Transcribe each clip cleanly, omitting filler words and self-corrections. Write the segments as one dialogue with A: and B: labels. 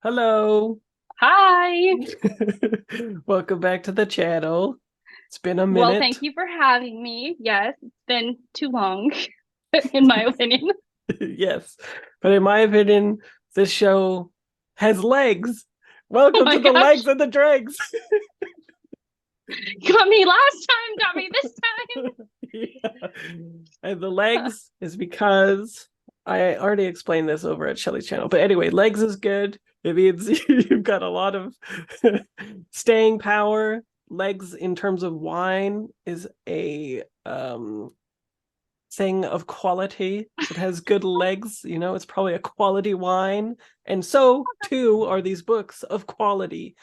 A: Hello.
B: Hi.
A: Welcome back to the channel. It's been a
B: Well, thank
A: minute.
B: you for having me. Yes, it's been too long, in my opinion.
A: Yes. But in my opinion, this show has legs.
B: Oh
A: Welcome
B: my
A: to the legs
B: gosh.
A: and the dregs.
B: Got me last time, got me this
A: Yeah. And the legs is because I already explained this over at Shelly's channel. But anyway, legs is good. It means you've got a lot of staying power. Legs in terms of wine is a thing of quality. It has good legs, it's probably a quality wine. And so too are these books of quality,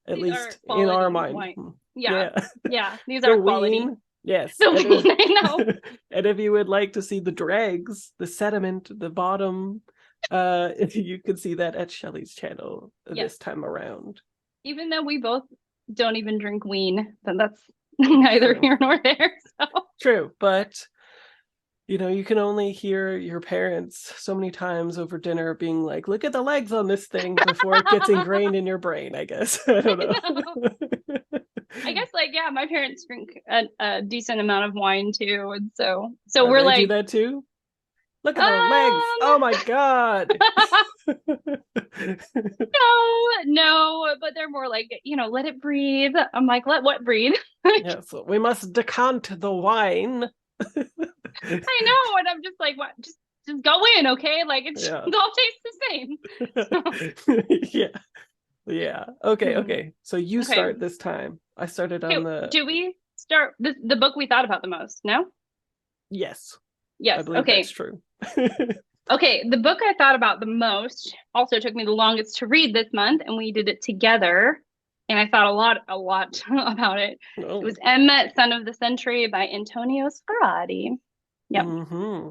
A: at
B: These are
A: least in our
B: quality
A: mind.
B: wine. Yeah.
A: Yeah.
B: Yeah, these
A: The
B: are quality.
A: ween, yes.
B: The wine, I know.
A: And if you would like to see the dregs, the sediment, the bottom, you can see that at Shelly's channel
B: Yes.
A: this time around.
B: Even though we both don't even drink wine, then that's neither
A: True.
B: here nor there. So
A: True, but you can only hear your parents so many times over dinner being like, look at the legs on this thing before it gets ingrained in your brain, I guess. I don't
B: I
A: know.
B: know. I guess yeah, my parents drink a decent amount of wine too, and so
A: Oh,
B: we're
A: they do
B: like,
A: that too? Look at the legs.
B: um,
A: Oh my God.
B: no, but they're more like, let it breathe. I'm like, let what breathe?
A: Yes, we must decant the wine.
B: I know, and I'm just like, what? Just go in, okay? Like
A: Yeah.
B: it all tastes the same. So,
A: Yeah. Yeah. Okay,
B: hmm.
A: okay. So you
B: Okay,
A: start this time. I started
B: okay.
A: on the
B: Do we start the book we thought about the most? No.
A: yes. I
B: Yes.
A: believe that's
B: Okay.
A: true.
B: Okay. The book I thought about the most also took me the longest to read this month, and we did it together. And I thought a lot about it. It
A: Oh.
B: was Emmet, Son of the Century by Antonio Scarlatti. Yep.
A: Mm-hmm.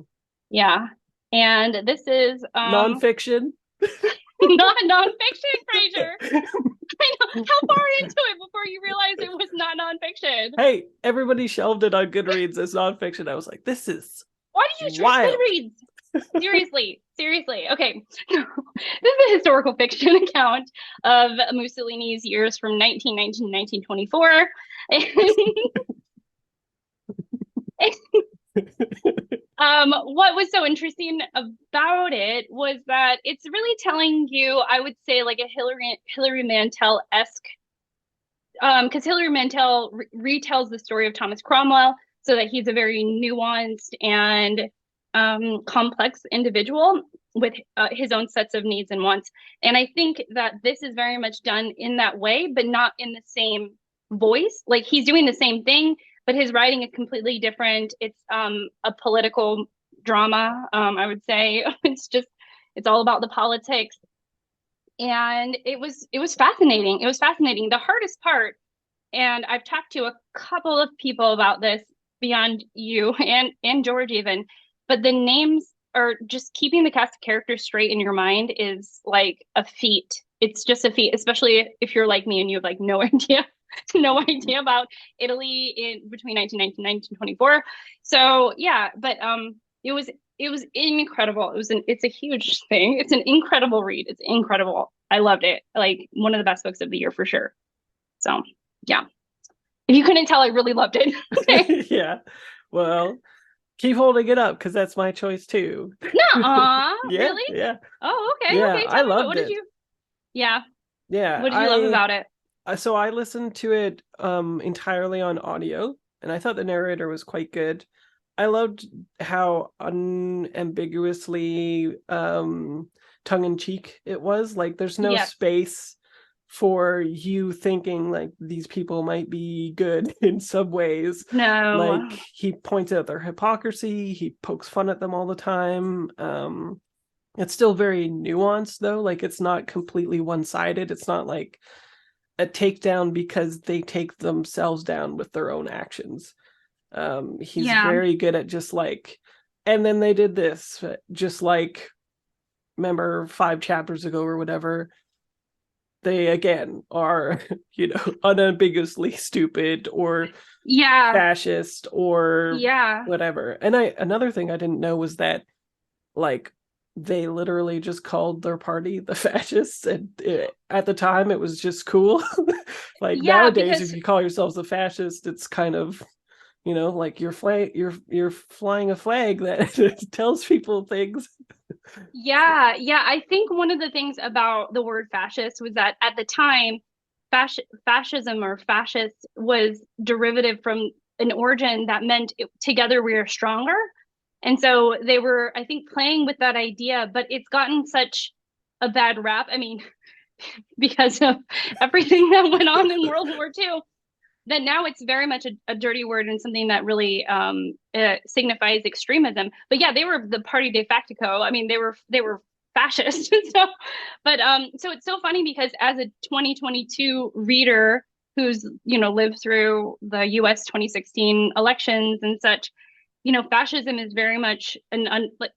B: Yeah. And this is
A: Nonfiction.
B: not nonfiction, Fraser. I know. How far into it before you realized it was not nonfiction?
A: Hey, everybody shelved it on Goodreads as nonfiction. I was like, this is
B: Why do you trust
A: wild.
B: Goodreads? Seriously, seriously. Okay. This is a historical fiction account of Mussolini's years from 1919 to 1924. What was so interesting about it was that it's really telling you, I would say, like a Hilary Mantel esque, because Hilary Mantel retells the story of Thomas Cromwell so that he's a very nuanced and complex individual with his own sets of needs and wants. And I think that this is very much done in that way, but not in the same voice. Like he's doing the same thing, but his writing is completely different. It's a political drama, I would say. It's all about the politics, and it was fascinating. It was fascinating. The hardest part, and I've talked to a couple of people about this beyond you and George even, but the names are just keeping the cast of characters straight in your mind is like a feat. It's just a feat, especially if you're like me and you have like no idea, no idea about Italy in between 1919 and 1924. So yeah, but it was incredible. It's a huge thing. It's an incredible read. It's incredible. I loved it. Like one of the best books of the year for sure. So yeah. If you couldn't tell, I really loved it. Okay.
A: Yeah. Well, keep holding it up because that's my choice too.
B: Nuh-uh.
A: Yeah,
B: Really?
A: yeah,
B: Oh, okay,
A: yeah.
B: okay.
A: I
B: Tell me what
A: loved
B: did
A: it.
B: you Yeah.
A: Yeah,
B: What did you love about it?
A: so I listened to it entirely on audio, and I thought the narrator was quite good. I loved how unambiguously tongue-in-cheek it was. Like there's no
B: Yes.
A: space for you thinking like these people might be good in some ways. Like
B: No.
A: he points out their hypocrisy, he pokes fun at them all the time. It's still very nuanced though, like it's not completely one-sided. It's not like a takedown because they take themselves down with their own actions. He's
B: Yeah.
A: very good at just like, and then they did this, just like, remember 5 chapters ago or whatever, they again are, unambiguously stupid or
B: Yeah.
A: fascist or
B: Yeah.
A: whatever. And another thing I didn't know was that, like, they literally just called their party the fascists, and at the time it was just cool. Like
B: Yeah,
A: nowadays, if
B: because
A: you call yourselves a fascist, it's kind of, like you're flying a flag that tells people things.
B: yeah, I think one of the things about the word fascist was that at the time, fascism or fascist was derivative from an origin that meant together we are stronger. And so they were, I think, playing with that idea, but it's gotten such a bad rap. I mean, because of everything that went on in World War II, that now it's very much a dirty word and something that really signifies extremism. But yeah, they were the party de facto. I mean, they were fascist. So, but so it's so funny because as a 2022 reader who's lived through the U.S. 2016 elections and such, fascism is very much like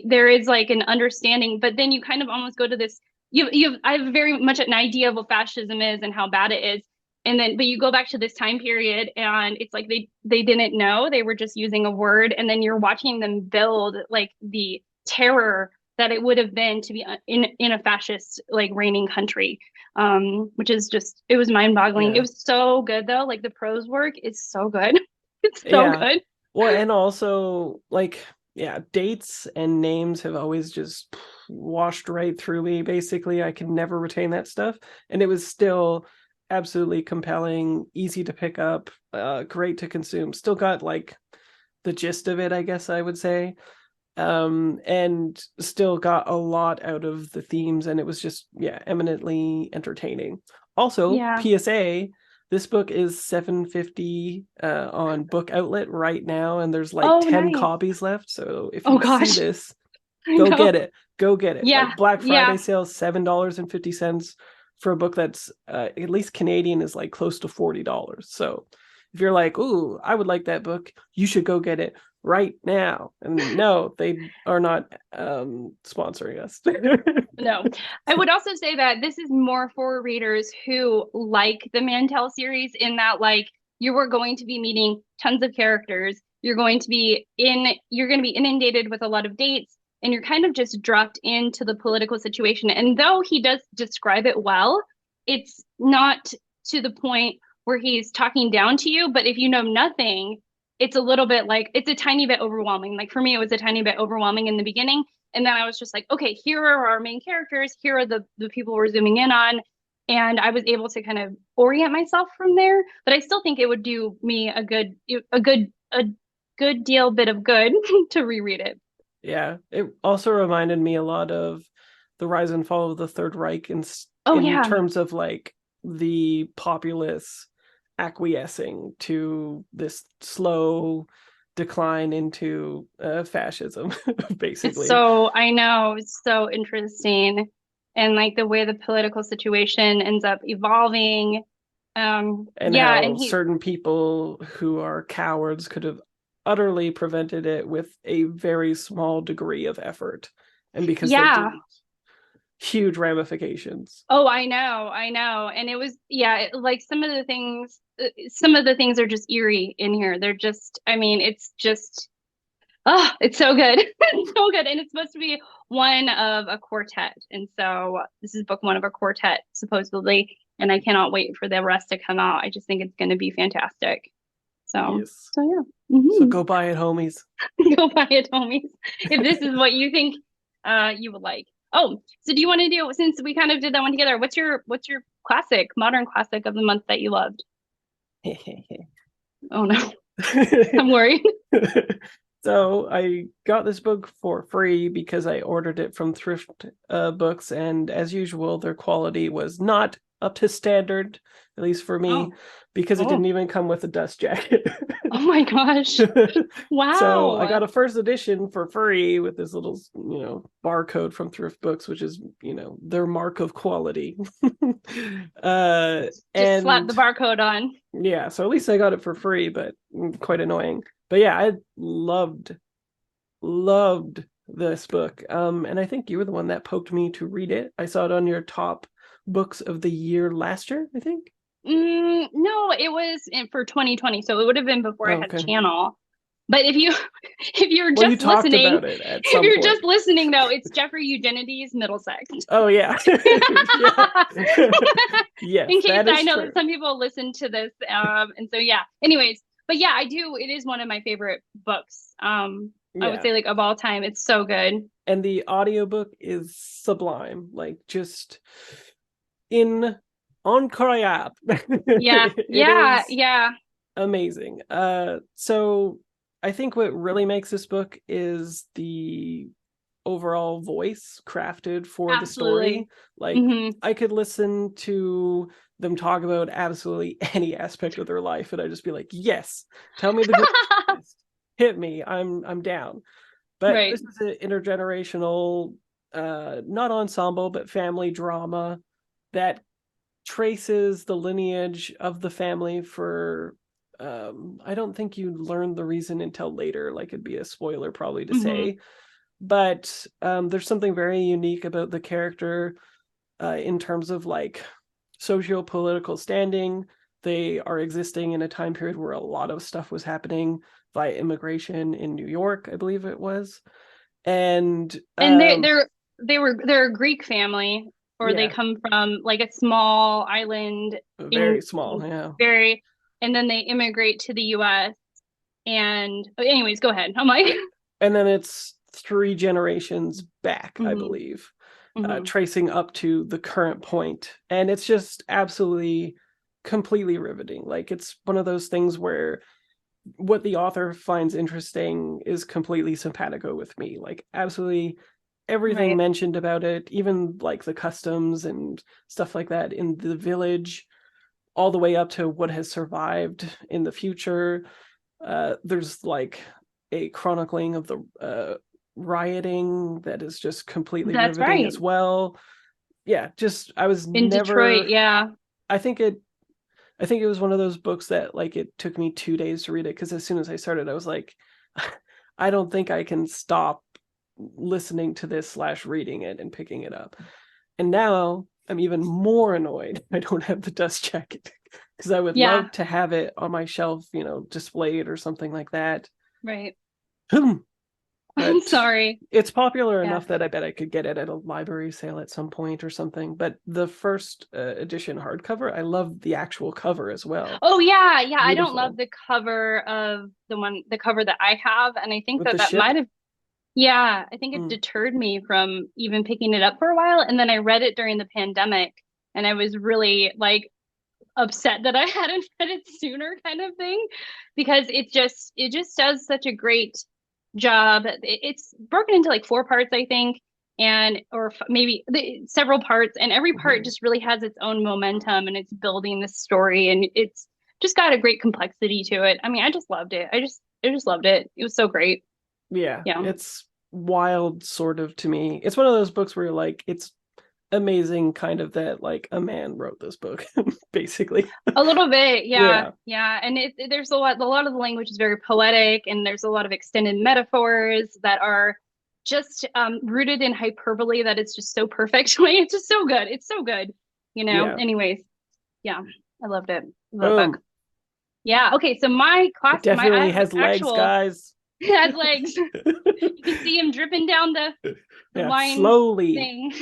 B: there is like an understanding, but then you kind of almost go to this. I have very much an idea of what fascism is and how bad it is, and then but you go back to this time period and it's like they didn't know, they were just using a word, and then you're watching them build like the terror that it would have been to be in a fascist like reigning country, which is just, it was mind-boggling. It
A: Yeah.
B: was so good though, like the prose work is so good. It's so
A: Yeah.
B: good.
A: Well, and also, like, yeah, dates and names have always just washed right through me. Basically, I can never retain that stuff. And it was still absolutely compelling, easy to pick up, great to consume. Still got like the gist of it, I guess I would say. And still got a lot out of the themes, and it was just, yeah, eminently entertaining. Also,
B: Yeah.
A: PSA, this book is $7.50 on Book Outlet right now, and there's like
B: Oh,
A: 10
B: nice.
A: copies left. So if
B: Oh
A: you see
B: gosh.
A: this,
B: I
A: go
B: know.
A: get it. Go get it.
B: Yeah.
A: Like Black Friday
B: Yeah.
A: sale, $7.50 for a book that's at least Canadian is like close to $40. So if you're like, ooh, I would like that book, you should go get it right now. And no, they are not sponsoring us.
B: No. I would also say that this is more for readers who like the Mantel series, in that like you are going to be meeting tons of characters. You're going to be inundated with a lot of dates, and you're kind of just dropped into the political situation. And though he does describe it well, it's not to the point where he's talking down to you, but if you know nothing, it's a little bit like, it's a tiny bit overwhelming. Like for me, it was a tiny bit overwhelming in the beginning, and then I was just like, okay, here are our main characters. Here are the people we're zooming in on. And I was able to kind of orient myself from there. But I still think it would do me a good deal bit of good to reread it.
A: Yeah, it also reminded me a lot of the rise and fall of the Third Reich
B: Oh
A: in
B: yeah.
A: terms of like the populace acquiescing to this slow decline into fascism,
B: It's
A: basically.
B: so, I know, it's so interesting. And like the way the political situation ends up evolving.
A: And
B: Yeah,
A: how
B: and he,
A: certain people who are cowards could have utterly prevented it with a very small degree of effort. And because they
B: yeah.
A: didn't, huge ramifications.
B: Oh, I know. And it was, yeah, like some of the things are just eerie in here. They're just, I mean, it's just, oh, it's so good. It's so good. And it's supposed to be one of a quartet. And so this is book one of a quartet, supposedly. And I cannot wait for the rest to come out. I just think it's going to be fantastic. So,
A: Yes.
B: so yeah.
A: So go buy it, homies.
B: Go buy it, homies. If this is what you think you would like. Oh, so do you want to do, since we kind of did that one together, what's your classic, modern classic of the month that you loved? Oh no, I'm worried.
A: So I got this book for free because I ordered it from thrift books, and as usual, their quality was not up to standard, at least for me,
B: Oh,
A: because it
B: oh,
A: didn't even come with a dust jacket.
B: oh my gosh.
A: So I
B: Wow.
A: got a first edition for free with this little, barcode from thrift books, which is, their mark of quality. uh,
B: Just slap
A: and
B: the barcode on.
A: yeah, so at least I got it for free, but quite annoying. But yeah, I loved this book. And I think you were the one that poked me to read it. I saw it on your top books of the year last year, I think.
B: No, it was for 2020, so it would have been before I
A: Oh,
B: had a
A: okay.
B: channel. But if you if you're
A: Well, you
B: just
A: talked
B: listening,
A: about it at
B: if
A: some
B: you're
A: point.
B: just listening though, it's Jeffrey Eugenides Middlesex.
A: Oh yeah. Yeah. Yes,
B: In case
A: that
B: I
A: is
B: know
A: true.
B: that some people listen to this. And so yeah. Anyways, but yeah, I do. It is one of my favorite books. I would
A: Yeah.
B: say like of all time. It's so good.
A: And the audiobook is sublime. Like just in incroyable.
B: Yeah.
A: It
B: Yeah.
A: is
B: Yeah.
A: amazing. So I think what really makes this book is the overall voice crafted for the story.
B: Absolutely.
A: Like
B: Hmm.
A: I could listen to them talk about absolutely any aspect of their life and I'd just be like, yes, tell me the greatest twist. Hit me. I'm down. But
B: Right.
A: this is an intergenerational not ensemble but family drama that traces the lineage of the family for I don't think you learn the reason until later, like it'd be a spoiler probably to
B: Hmm.
A: say, but there's something very unique about the character in terms of like socio-political standing. They are existing in a time period where a lot of stuff was happening via immigration in New York, I believe it was. And
B: And they're a Greek family, or they
A: yeah,
B: come from like a small island
A: very
B: in
A: small, yeah.
B: very, and then they immigrate to the U.S. And anyways, go ahead. I'm like,
A: And then it's three generations back, I
B: hmm.
A: believe,
B: Hmm.
A: tracing up to the current point. And it's just absolutely completely riveting. Like it's one of those things where what the author finds interesting is completely simpatico with me. Like absolutely everything
B: Right.
A: mentioned about it, even like the customs and stuff like that in the village, all the way up to what has survived in the future. There's like a chronicling of the rioting that is just completely
B: That's
A: riveting
B: right.
A: as well. Yeah, just I was
B: In Detroit,
A: never.
B: yeah.
A: I think it. I think it was one of those books that like it took me 2 days to read it because as soon as I started, I was like, I don't think I can stop listening to this slash reading it and picking it up. And now I'm even more annoyed I don't have the dust jacket because I would
B: Yeah,
A: love to have it on my shelf, displayed or something like that.
B: right. I'm
A: But
B: sorry.
A: it's popular
B: Yeah.
A: enough that I bet I could get it at a library sale at some point or something. But the first edition hardcover, I love the actual cover as well.
B: Oh yeah, yeah. I don't love
A: Beautiful.
B: the cover of the cover that I have, and I think
A: With
B: that
A: the
B: that
A: ship.
B: might have, yeah, I think it
A: Mm.
B: deterred me from even picking it up for a while. And then I read it during the pandemic, and I was really like upset that I hadn't read it sooner, kind of thing, because it just does such a great job. It's broken into like four parts, I think, and or maybe several parts, and every part
A: Mhm.
B: just really has its own momentum, and it's building this story, and it's just got a great complexity to it. I mean, I just loved it. I just loved it. It was so great.
A: Yeah,
B: Yeah.
A: it's wild, sort of to me. It's one of those books where you're like, it's amazing, kind of that like a man wrote this book, basically.
B: A little bit, yeah,
A: Yeah.
B: yeah, and there's a lot of the language is very poetic, and there's a lot of extended metaphors that are just rooted in hyperbole that it's just so perfectly. It's just so good. It's so good, you know.
A: Yeah.
B: Anyways, yeah, I loved it. Love that book.
A: Boom.
B: Yeah. Okay. So
A: It
B: I
A: definitely
B: have
A: has legs,
B: actual
A: guys.
B: it has legs. You can see him dripping down the
A: Yeah,
B: wine
A: slowly.
B: thing.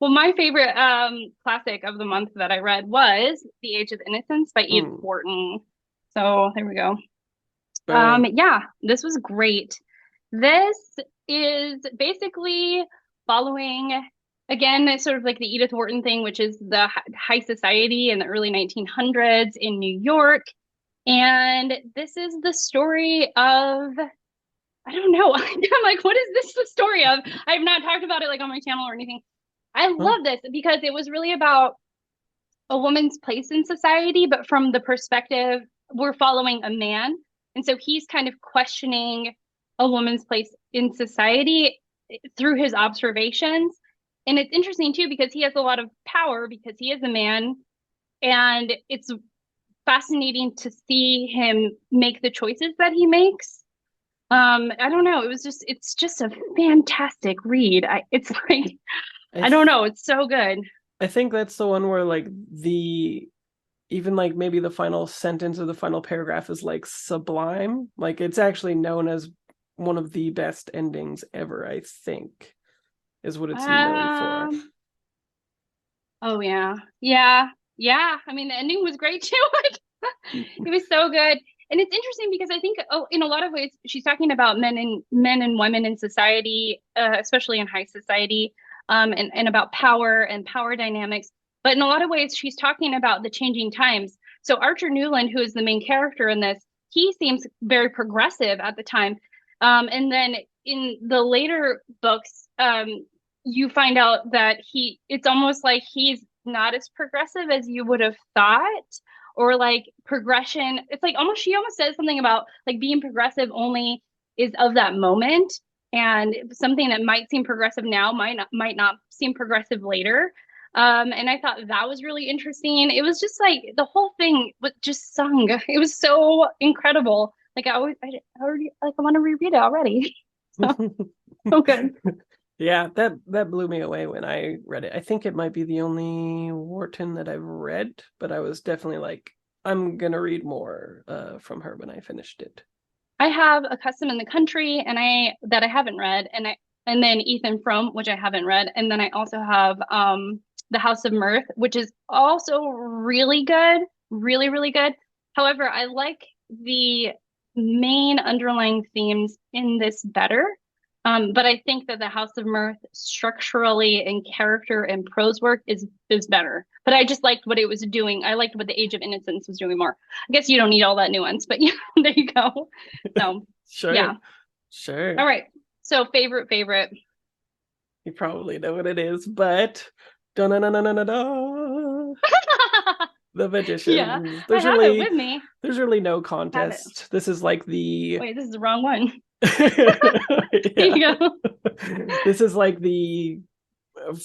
B: Well, my favorite classic of the month that I read was The Age of Innocence by Edith
A: Mm,
B: Wharton. So there we go.
A: boom.
B: Yeah, this was great. This is basically following again sort of like the Edith Wharton thing, which is the high society in the early 1900s in New York. And this is the story of, I don't know. I'm like, what is this the story of? I've not talked about it like on my channel or anything. I
A: Huh?
B: love this because it was really about a woman's place in society, but from the perspective, we're following a man. And so he's kind of questioning a woman's place in society through his observations. And it's interesting too, because he has a lot of power because he is a man. And it's fascinating to see him make the choices that he makes. I don't know. It's just a fantastic read. It's like,
A: I
B: I don't
A: th-
B: know. It's so good.
A: I think that's the one where like the even like maybe the final sentence or the final paragraph is like sublime. Like it's actually known as one of the best endings ever, I think, is what it's known for.
B: Um, oh yeah. Yeah. Yeah. I mean, the ending was great too. It was so good. And it's interesting because I think, oh, in a lot of ways, she's talking about men and women in society, especially in high society, and about power and power dynamics. But in a lot of ways, she's talking about the changing times. So Archer Newland, who is the main character in this, he seems very progressive at the time. And then in the later books, you find out that it's almost like he's not as progressive as you would have thought, or like progression. It's like almost, she almost says something about like being progressive only is of that moment, and something that might seem progressive now might not seem progressive later. And I thought that was really interesting. It was just like the whole thing was just sung. It was so incredible. Like I already like I want to reread it already. So, so good.
A: Yeah, that blew me away when I read it. I think it might be the only Wharton that I've read, but I was definitely like, I'm gonna read more from her when I finished it.
B: I have A Custom in the Country and I that I haven't read, and then Ethan Frome, which I haven't read, and then I also have The House of Mirth, which is also really good, really, really good. However, I like the main underlying themes in this better. But I think that The House of Mirth structurally and character and prose work is better. But I just liked what it was doing. I liked what the Age of Innocence was doing more. I guess you don't need all that nuance, but yeah, there you go. So
A: Sure,
B: yeah.
A: sure.
B: All right. So favorite.
A: You probably know what it is, but da-na-na-na-na-na-da. The
B: Yeah,
A: Magicians.
B: I have it with me.
A: There's really no
B: I have it.
A: contest. This is like the
B: Wait, this is the wrong one. Here
A: yeah.
B: you go.
A: This is like the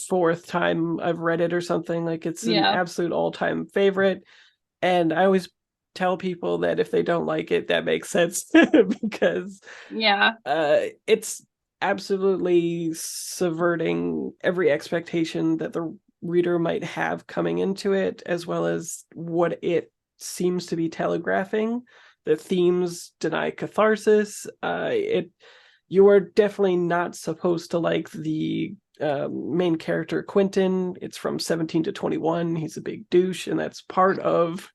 A: fourth time I've read it or something. Like it's an
B: Yeah.
A: absolute all-time favorite. And I always tell people that if they don't like it, that makes sense because
B: Yeah.
A: it's absolutely subverting every expectation that the reader might have coming into it, as well as what it seems to be telegraphing. The themes deny catharsis. You are definitely not supposed to like the main character Quentin. It's from 17 to 21. He's a big douche, and that's part of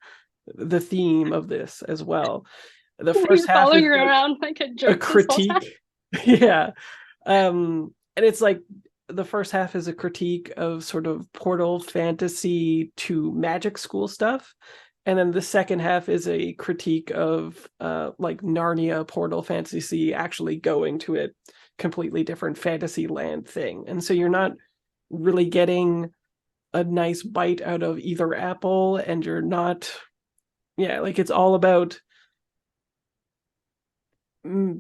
A: the theme of this as well. The first
B: You're
A: half
B: following
A: is
B: her
A: like
B: around like a
A: a
B: jerk this whole time.
A: critique. Yeah. And it's like the first half is a critique of sort of portal fantasy to magic school stuff. And then the second half is a critique of like Narnia portal fantasy actually going to a completely different fantasy land thing. And so you're not really getting a nice bite out of either apple, and you're not, yeah, like it's all about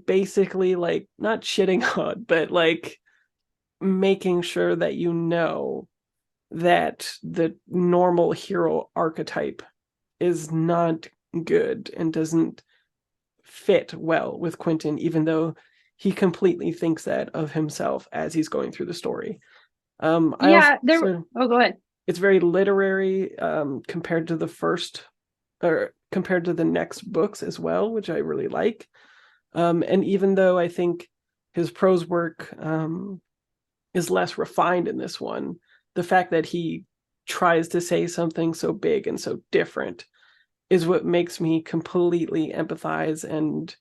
A: basically like not shitting on, but like making sure that you know that the normal hero archetype is not good and doesn't fit well with Quentin, even though he completely thinks that of himself as he's going through the story. I also,
B: Oh, go ahead.
A: it's very literary compared to the first, or compared to the next books as well, which I really like. And even though I think his prose work is less refined in this one, the fact that he tries to say something so big and so different is what makes me completely empathize and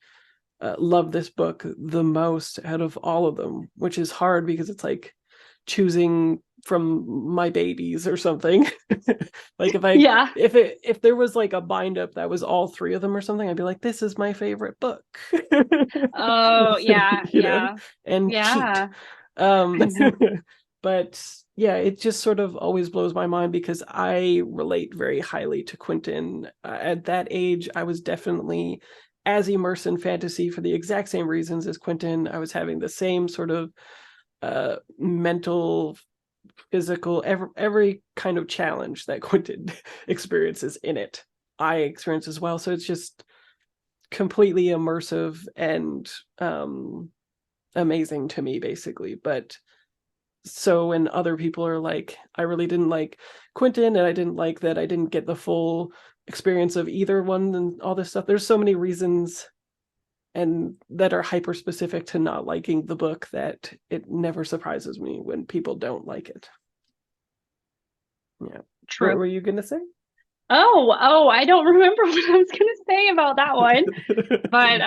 A: love this book the most out of all of them, which is hard because it's like choosing from my babies or something. Like if there was like a bind up that was all three of them or something, I'd be like, this is my favorite book.
B: Oh, yeah,
A: You know, and
B: yeah.
A: cheat. But yeah, it just sort of always blows my mind because I relate very highly to Quentin. At that age, I was definitely as immersed in fantasy for the exact same reasons as Quentin. I was having the same sort of mental, physical, every kind of challenge that Quentin experiences in it, I experience as well. So it's just completely immersive and amazing to me, basically. But so when other people are like, I really didn't like Quentin, and I didn't like that I didn't get the full experience of either one and all this stuff, there's so many reasons and that are hyper specific to not liking the book that it never surprises me when people don't like it. Yeah.
B: True.
A: What were you gonna say?
B: Oh, I don't remember what I was gonna say about that one. But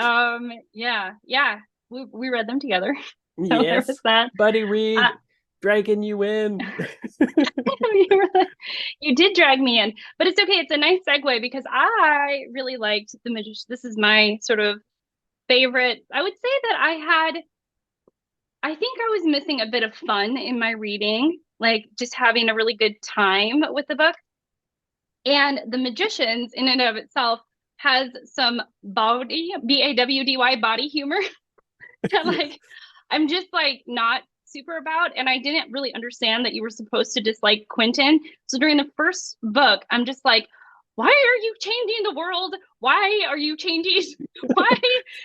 B: yeah. We read them together. So there
A: Yes,
B: was that.
A: Buddy Reed, dragging you in.
B: You did drag me in, but it's okay. It's a nice segue because I really liked The Magician. This is my sort of favorite. I would say that I think I was missing a bit of fun in my reading, like just having a really good time with the book. And The Magicians, in and of itself, has some BAWDY body humor that like I'm just like not super about. And I didn't really understand that you were supposed to dislike Quentin. So during the first book, I'm just like, why are you changing the world? Why are you changing? Why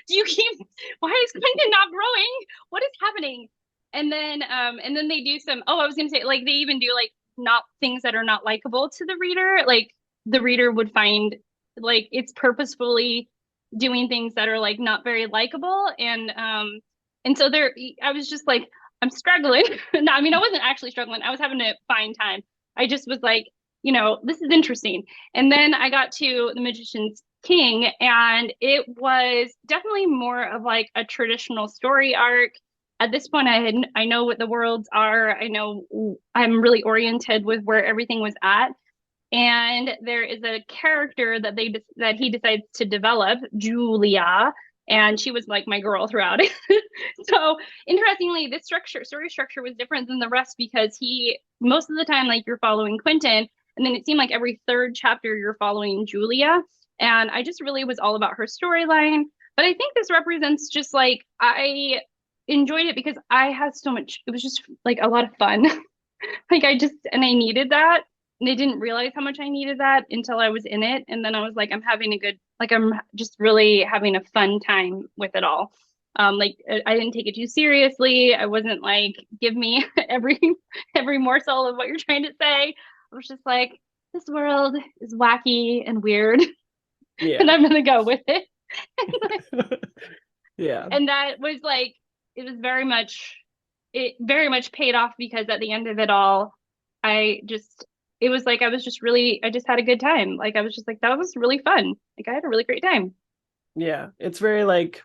B: do you keep, why is Quentin not growing? What is happening? And then they do some, I was gonna say, like they even do like not things that are not likable to the reader. Like the reader would find like it's purposefully doing things that are like not very likable. And so there I was just like, I'm struggling. No, I mean I wasn't actually struggling. I was having to find time. I just was like, this is interesting. And then I got to The Magician's King, and it was definitely more of like a traditional story arc. At this point, I know what the worlds are. I know I'm really oriented with where everything was at. And there is a character that he decides to develop, Julia, and she was like my girl throughout it. So interestingly, this story structure was different than the rest because he most of the time like you're following Quentin, and then it seemed like every third chapter you're following Julia, and I just really was all about her storyline. But I think this represents just like I enjoyed it because I had so much. It was just like a lot of fun. Like I needed that. And I didn't realize how much I needed that until I was in it. And then I was like, I'm just really having a fun time with it all. Like I didn't take it too seriously. I wasn't like, give me every morsel of what you're trying to say. I was just like, this world is wacky and weird.
A: Yeah.
B: And I'm gonna go with it.
A: Yeah.
B: And that was like, it very much paid off because at the end of it all, it was like I just had a good time. Like I was just like, that was really fun. Like I had a really great time.
A: Yeah. It's very like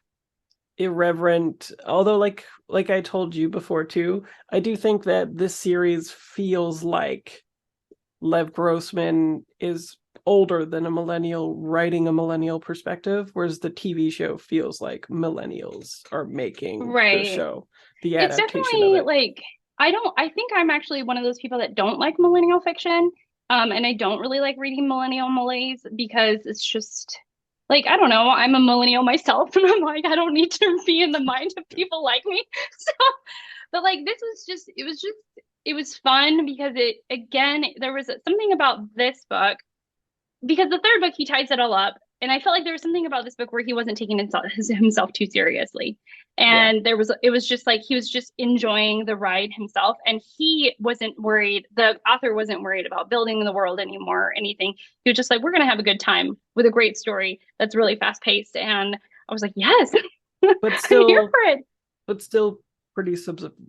A: irreverent. Although like I told you before too, I do think that this series feels like Lev Grossman is older than a millennial writing a millennial perspective, whereas the TV show feels like millennials are making the show, the adaptation
B: it's definitely
A: of it.
B: like I think I'm actually one of those people that don't like millennial fiction. And I don't really like reading millennial malaise because it's just like, I don't know, I'm a millennial myself and I'm like, I don't need to be in the mind of people like me. So, but like it was fun because there was something about this book because the third book he ties it all up, and I felt like there was something about this book where he wasn't taking himself too seriously, and it was just like he was just enjoying the ride himself, and he wasn't worried. The author wasn't worried about building the world anymore or anything. He was just like, we're gonna have a good time with a great story that's really fast paced, and I was like, yes,
A: but still,
B: I'm here for it.
A: But still pretty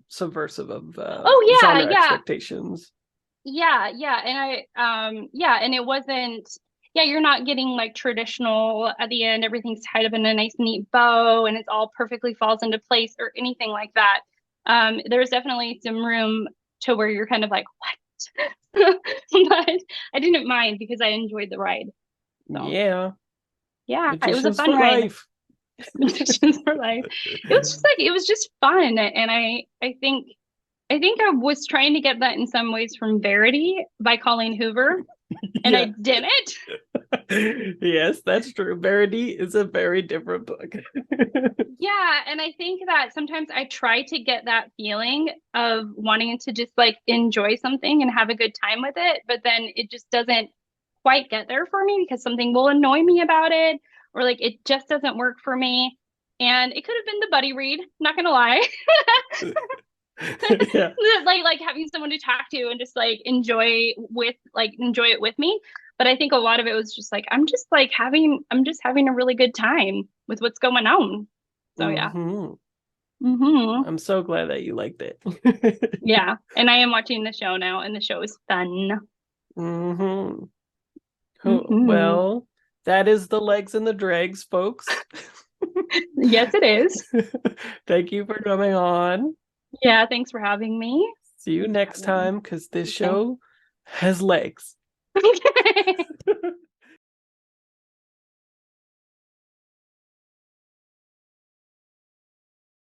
A: subversive of
B: genre
A: expectations.
B: Yeah, and it wasn't, you're not getting like traditional at the end, everything's tied up in a nice neat bow and it's all perfectly falls into place or anything like that. There's definitely some room to where you're kind of like, what? But I didn't mind because I enjoyed the ride. So, yeah, it was a fun ride.
A: Life.
B: Magicians for life. It was just fun, and I think I was trying to get that in some ways from Verity by Colleen Hoover, and I didn't.
A: Yes, that's true. Verity is a very different book.
B: Yeah, and I think that sometimes I try to get that feeling of wanting to just like enjoy something and have a good time with it, but then it just doesn't quite get there for me because something will annoy me about it, or like it just doesn't work for me. And it could have been the buddy read, not gonna lie.
A: Yeah.
B: like having someone to talk to and just like enjoy it with me. But I think a lot of it was just like I'm just having a really good time with what's going on. So yeah.
A: Hmm.
B: Hmm.
A: I'm so glad that you liked it.
B: Yeah. And I am watching the show now, and the show is fun.
A: Hmm.
B: Hmm.
A: Well, that is the legs and the dregs, folks.
B: Yes, it is.
A: Thank you for coming on.
B: Yeah, thanks for having me.
A: See you next time because this
B: Okay.
A: show has legs.
B: Okay.